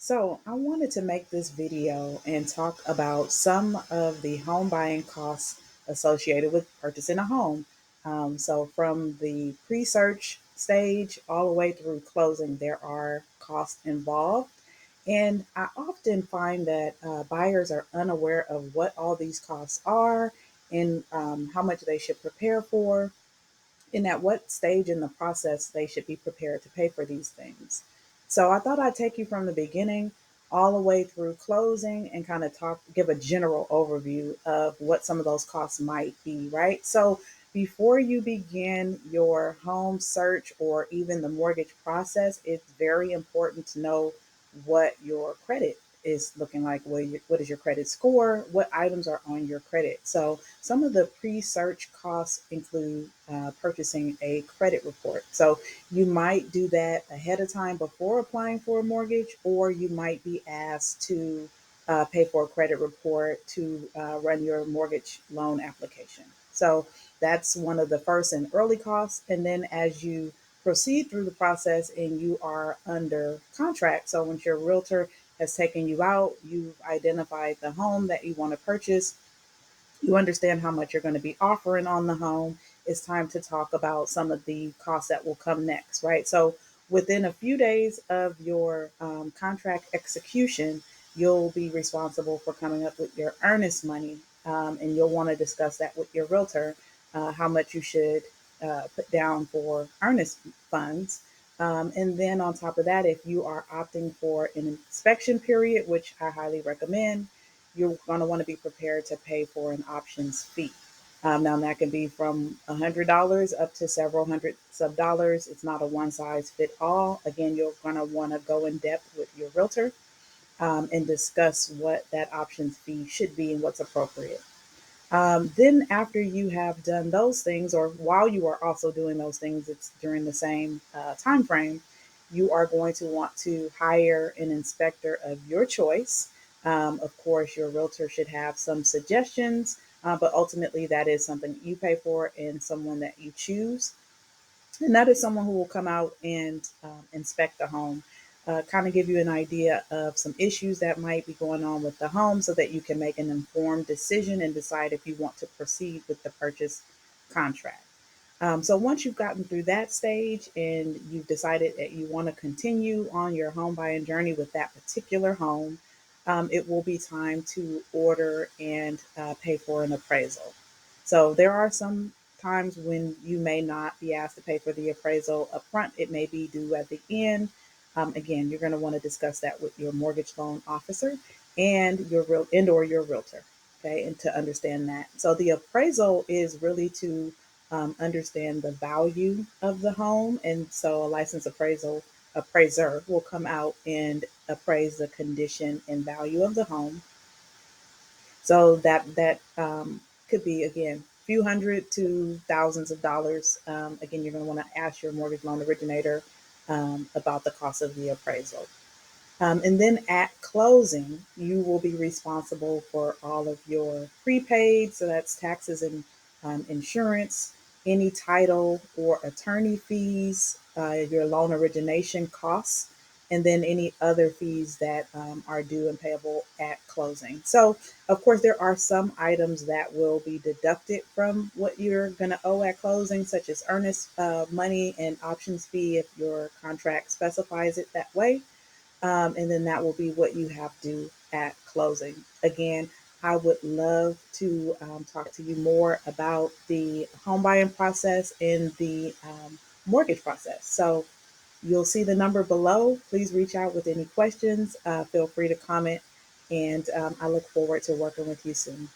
So, I wanted to make this video and talk about some of the home buying costs associated with purchasing a home. So, from the pre search stage all the way through closing, there are costs involved. And I often find that buyers are unaware of what all these costs are and how much they should prepare for and at what stage in the process they should be prepared to pay for these things. So I thought I'd take you from the beginning all the way through closing and kind of give a general overview of what some of those costs might be, right? So before you begin your home search or even the mortgage process, it's very important to know what your credit is looking like. What is your credit score? What items are on your credit? So some of the pre-search costs include purchasing a credit report. So you might do that ahead of time before applying for a mortgage, or you might be asked to pay for a credit report to run your mortgage loan application. So that's one of the first and early costs. And then as you proceed through the process and you are under contract, so once your realtor has taken you out, you've identified the home that you want to purchase, you understand how much you're going to be offering on the home. It's time to talk about some of the costs that will come next, right? So, within a few days of your contract execution, you'll be responsible for coming up with your earnest money, and you'll want to discuss that with your realtor, how much you should put down for earnest funds. And then on top of that, if you are opting for an inspection period, which I highly recommend, you're going to want to be prepared to pay for an options fee. Now, that can be from $100 up to several hundreds of dollars. It's not a one size fit all. Again, you're going to want to go in depth with your realtor and discuss what that options fee should be and what's appropriate. Then, after you have done those things, or while you are also doing those things, it's during the same time frame, you are going to want to hire an inspector of your choice. Of course, your realtor should have some suggestions, but ultimately, that is something you pay for and someone that you choose. And that is someone who will come out and inspect the home, kind of give you an idea of some issues that might be going on with the home so that you can make an informed decision and decide if you want to proceed with the purchase contract. So once you've gotten through that stage and you've decided that you want to continue on your home buying journey with that particular home, it will be time to order and pay for an appraisal. So there are some times when you may not be asked to pay for the appraisal upfront. It may be due at the end. Again, you're going to want to discuss that with your mortgage loan officer and your realtor. Okay, and to understand that. So the appraisal is really to understand the value of the home, and so a licensed appraiser will come out and appraise the condition and value of the home. So that could be again few hundred to thousands of dollars. Again, you're going to want to ask your mortgage loan originator about the cost of the appraisal. And then at closing, you will be responsible for all of your prepaid, so that's taxes and insurance, any title or attorney fees, your loan origination costs, and then any other fees that are due and payable at closing. So, of course, there are some items that will be deducted from what you're going to owe at closing, such as earnest money and options fee if your contract specifies it that way. And then that will be what you have to at closing. Again, I would love to talk to you more about the home buying process and the mortgage process. So you'll see the number below. Please reach out with any questions. Feel free to comment, and I look forward to working with you soon.